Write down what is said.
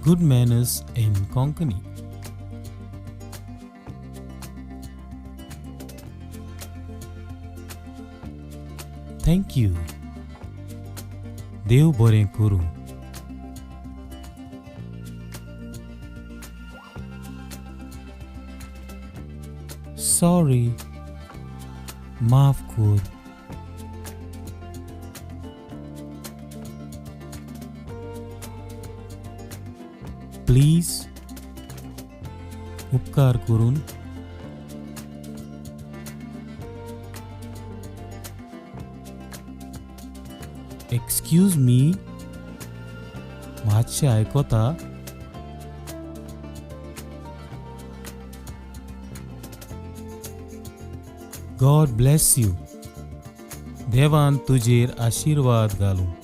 good manners in Konkani. Thank you. देव बरें करूं. Sorry. माफ कर. Please. उपकार करून. Excuse me. मातशें आयकोता. God bless you. देवान तुजेर आशीर्वाद घालूं.